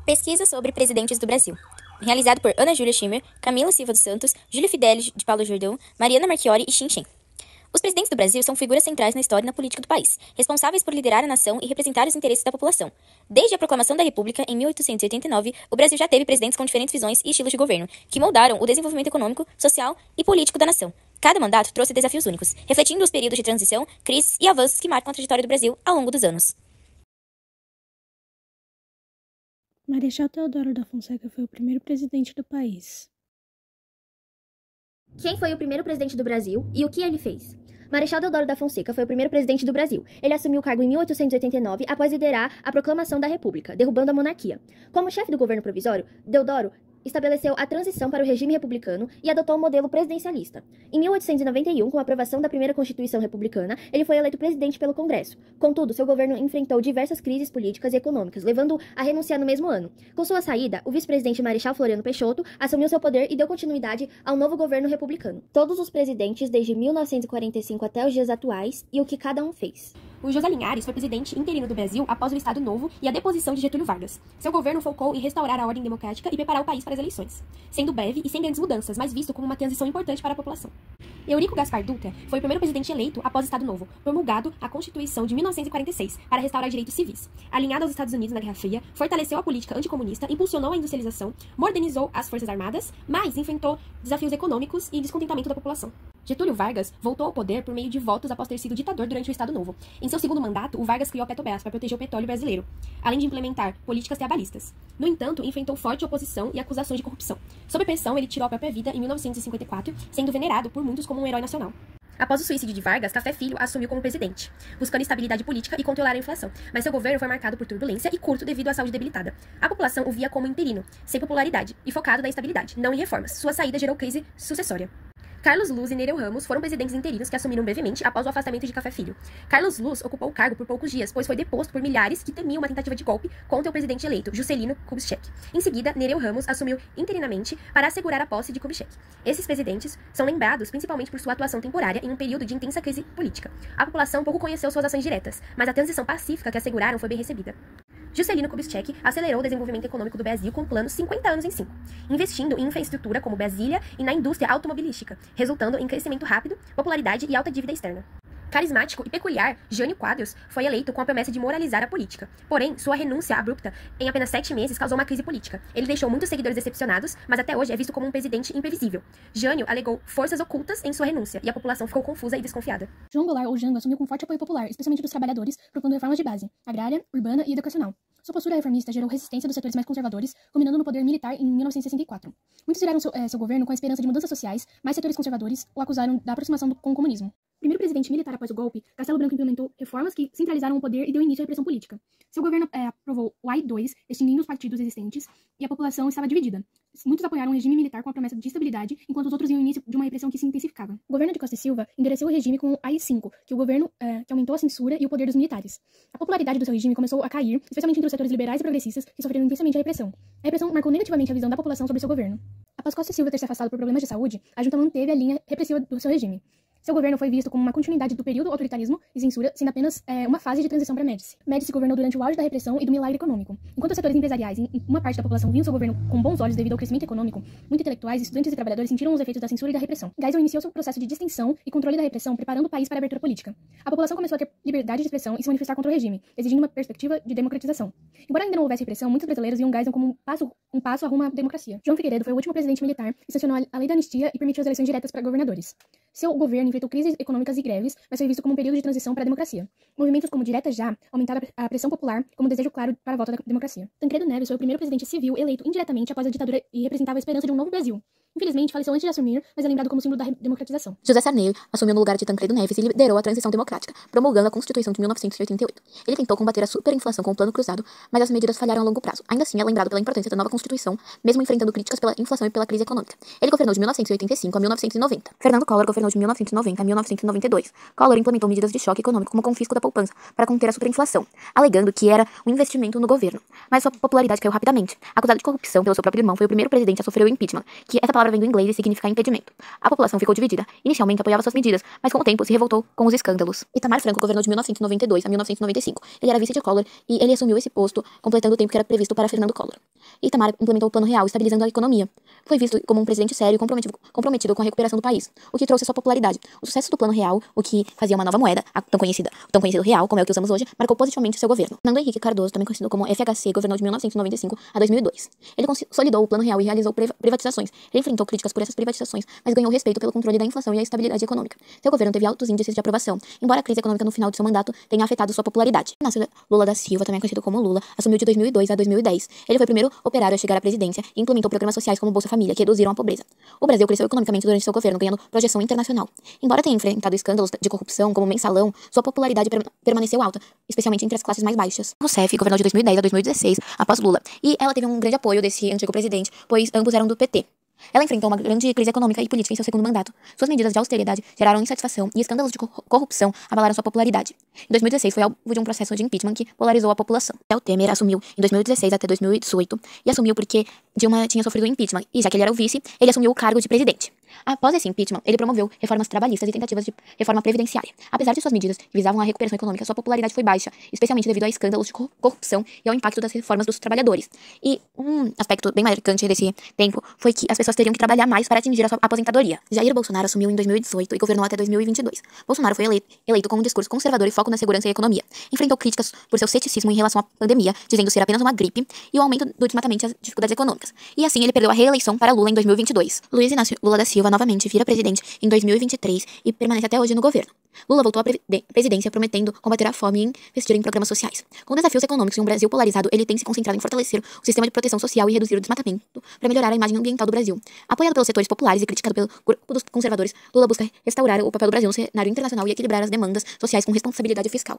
Pesquisa sobre presidentes do Brasil. Realizado por Ana Júlia Schimmer, Camila Silva dos Santos, Júlio Fidelis de Paulo Jordão, Mariana Marchiori e Xinxen. Os presidentes do Brasil são figuras centrais na história e na política do país, responsáveis por liderar a nação e representar os interesses da população. Desde a proclamação da República, em 1889, o Brasil já teve presidentes com diferentes visões e estilos de governo, que moldaram o desenvolvimento econômico, social e político da nação. Cada mandato trouxe desafios únicos, refletindo os períodos de transição, crises e avanços que marcam a trajetória do Brasil ao longo dos anos. Marechal Deodoro da Fonseca foi o primeiro presidente do país. Quem foi o primeiro presidente do Brasil e o que ele fez? Marechal Deodoro da Fonseca foi o primeiro presidente do Brasil. Ele assumiu o cargo em 1889 após liderar a proclamação da República, derrubando a monarquia. Como chefe do governo provisório, Deodoro estabeleceu a transição para o regime republicano e adotou o modelo presidencialista. Em 1891, com a aprovação da primeira Constituição Republicana, ele foi eleito presidente pelo Congresso. Contudo, seu governo enfrentou diversas crises políticas e econômicas, levando-o a renunciar no mesmo ano. Com sua saída, o vice-presidente Marechal Floriano Peixoto assumiu seu poder e deu continuidade ao novo governo republicano. Todos os presidentes desde 1945 até os dias atuais e o que cada um fez. O José Linhares foi presidente interino do Brasil após o Estado Novo e a deposição de Getúlio Vargas. Seu governo focou em restaurar a ordem democrática e preparar o país para as eleições, sendo breve e sem grandes mudanças, mas visto como uma transição importante para a população. Eurico Gaspar Dutra foi o primeiro presidente eleito após o Estado Novo, promulgado a Constituição de 1946 para restaurar direitos civis. Alinhado aos Estados Unidos na Guerra Fria, fortaleceu a política anticomunista, impulsionou a industrialização, modernizou as forças armadas, mas enfrentou desafios econômicos e descontentamento da população. Getúlio Vargas voltou ao poder por meio de votos após ter sido ditador durante o Estado Novo. Em seu segundo mandato, o Vargas criou a Petrobras para proteger o petróleo brasileiro, além de implementar políticas trabalhistas. No entanto, enfrentou forte oposição e acusações de corrupção. Sob pressão, ele tirou a própria vida em 1954, sendo venerado por muitos como um herói nacional. Após o suicídio de Vargas, Café Filho assumiu como presidente, buscando estabilidade política e controlar a inflação, mas seu governo foi marcado por turbulência e curto devido à saúde debilitada. A população o via como interino, sem popularidade e focado na estabilidade, não em reformas. Sua saída gerou crise sucessória. Carlos Luz e Nereu Ramos foram presidentes interinos que assumiram brevemente após o afastamento de Café Filho. Carlos Luz ocupou o cargo por poucos dias, pois foi deposto por milhares que temiam uma tentativa de golpe contra o presidente eleito, Juscelino Kubitschek. Em seguida, Nereu Ramos assumiu interinamente para assegurar a posse de Kubitschek. Esses presidentes são lembrados principalmente por sua atuação temporária em um período de intensa crise política. A população pouco conheceu suas ações diretas, mas a transição pacífica que asseguraram foi bem recebida. Juscelino Kubitschek acelerou o desenvolvimento econômico do Brasil com planos 50 anos em 5, investindo em infraestrutura como Brasília e na indústria automobilística, resultando em crescimento rápido, popularidade e alta dívida externa. Carismático e peculiar, Jânio Quadros foi eleito com a promessa de moralizar a política. Porém, sua renúncia abrupta em apenas 7 meses causou uma crise política. Ele deixou muitos seguidores decepcionados, mas até hoje é visto como um presidente imprevisível. Jânio alegou forças ocultas em sua renúncia, e a população ficou confusa e desconfiada. João Goulart, ou Jango, assumiu com forte apoio popular, especialmente dos trabalhadores, propondo reformas de base, agrária, urbana e educacional. Sua postura reformista gerou resistência dos setores mais conservadores, culminando no poder militar em 1964. Muitos viraram seu governo com a esperança de mudanças sociais, mas setores conservadores o acusaram da aproximação com o comunismo. Primeiro presidente militar após o golpe, Castelo Branco implementou reformas que centralizaram o poder e deu início à repressão política. Seu governo aprovou o AI-2, extinguindo os partidos existentes, e a população estava dividida. Muitos apoiaram o regime militar com a promessa de estabilidade, enquanto os outros iam início de uma repressão que se intensificava. O governo de Costa e Silva endureceu o regime com o AI-5, que aumentou a censura e o poder dos militares. A popularidade do seu regime começou a cair, especialmente entre os setores liberais e progressistas, que sofreram intensamente a repressão. A repressão marcou negativamente a visão da população sobre seu governo. Após Costa e Silva ter se afastado por problemas de saúde, a junta manteve a linha repressiva do seu regime. Seu governo foi visto como uma continuidade do período autoritarismo e censura, sendo apenas uma fase de transição para Médici. Médici governou durante o auge da repressão e do milagre econômico. Enquanto os setores empresariais e uma parte da população viam seu governo com bons olhos devido ao crescimento econômico, muitos intelectuais, estudantes e trabalhadores sentiram os efeitos da censura e da repressão. Geisel iniciou seu processo de distensão e controle da repressão, preparando o país para a abertura política. A população começou a ter liberdade de expressão e se manifestar contra o regime, exigindo uma perspectiva de democratização. Embora ainda não houvesse repressão, muitos brasileiros viam Geisel como um passo rumo à democracia. João Figueiredo foi o último presidente militar e sancionou a lei da anistia e permitiu as eleições diretas para governadores. Seu governo enfrentou crises econômicas e greves, mas foi visto como um período de transição para a democracia. Movimentos como Direta Já aumentaram a pressão popular como um desejo claro para a volta da democracia. Tancredo Neves foi o primeiro presidente civil eleito indiretamente após a ditadura e representava a esperança de um novo Brasil. Infelizmente, faleceu antes de assumir, mas é lembrado como símbolo da democratização. José Sarney assumiu no lugar de Tancredo Neves e liderou a transição democrática, promulgando a Constituição de 1988. Ele tentou combater a superinflação com o Plano Cruzado, mas as medidas falharam a longo prazo. Ainda assim, é lembrado pela importância da nova Constituição, mesmo enfrentando críticas pela inflação e pela crise econômica. Ele governou de 1985 a 1990. Fernando Collor governou de 1990 a 1992. Collor implementou medidas de choque econômico como o confisco da poupança para conter a superinflação, alegando que era um investimento no governo. Mas sua popularidade caiu rapidamente. Acusado de corrupção pelo seu próprio irmão, foi o primeiro presidente a sofrer o impeachment, que essa palavra vem do inglês e significa impedimento. A população ficou dividida. Inicialmente apoiava suas medidas, mas com o tempo se revoltou com os escândalos. Itamar Franco governou de 1992 a 1995. Ele era vice de Collor e ele assumiu esse posto, completando o tempo que era previsto para Fernando Collor. Itamar implementou o Plano Real, estabilizando a economia. Foi visto como um presidente sério e comprometido com a recuperação do país, o que trouxe sua popularidade. O sucesso do Plano Real, o que fazia uma nova moeda, o tão conhecido real, como é o que usamos hoje, marcou positivamente seu governo. Fernando Henrique Cardoso, também conhecido como FHC, governou de 1995 a 2002. Ele consolidou o Plano Real e realizou privatizações. Ele enfrentou críticas por essas privatizações, mas ganhou respeito pelo controle da inflação e a estabilidade econômica. Seu governo teve altos índices de aprovação, embora a crise econômica no final de seu mandato tenha afetado sua popularidade. Inácio Lula da Silva, também conhecido como Lula, assumiu de 2002 a 2010. Ele foi o primeiro operário a chegar à presidência e implementou programas sociais como Bolsa Família, que reduziram a pobreza. O Brasil cresceu economicamente durante seu governo, ganhando projeção internacional. Embora tenha enfrentado escândalos de corrupção, como o Mensalão, sua popularidade permaneceu alta, especialmente entre as classes mais baixas. Rousseff governou de 2010 a 2016, após Lula, e ela teve um grande apoio desse antigo presidente, pois ambos eram do PT. Ela enfrentou uma grande crise econômica e política em seu segundo mandato. Suas medidas de austeridade geraram insatisfação e escândalos de corrupção abalaram sua popularidade. Em 2016, foi alvo de um processo de impeachment que polarizou a população. Michel Temer assumiu em 2016 até 2018 e assumiu porque Dilma tinha sofrido um impeachment e, já que ele era o vice, ele assumiu o cargo de presidente. Após esse impeachment, ele promoveu reformas trabalhistas e tentativas de reforma previdenciária. Apesar de suas medidas que visavam a recuperação econômica, sua popularidade foi baixa, especialmente devido a escândalos de corrupção e ao impacto das reformas dos trabalhadores. E um aspecto bem marcante desse tempo foi que as pessoas teriam que trabalhar mais para atingir a sua aposentadoria. Jair Bolsonaro assumiu em 2018 e governou até 2022. Bolsonaro foi eleito com um discurso conservador e foco na segurança e economia. Enfrentou críticas por seu ceticismo em relação à pandemia, dizendo ser apenas uma gripe, e o aumento do desmatamento e as dificuldades econômicas. E assim ele perdeu a reeleição para Lula em 2022. Luiz Inácio Lula da Silva novamente vira presidente em 2023 e permanece até hoje no governo. Lula voltou à presidência prometendo combater a fome e investir em programas sociais. Com desafios econômicos e um Brasil polarizado, ele tem se concentrado em fortalecer o sistema de proteção social e reduzir o desmatamento para melhorar a imagem ambiental do Brasil. Apoiado pelos setores populares e criticado pelo grupo dos conservadores, Lula busca restaurar o papel do Brasil no cenário internacional e equilibrar as demandas sociais com responsabilidade fiscal.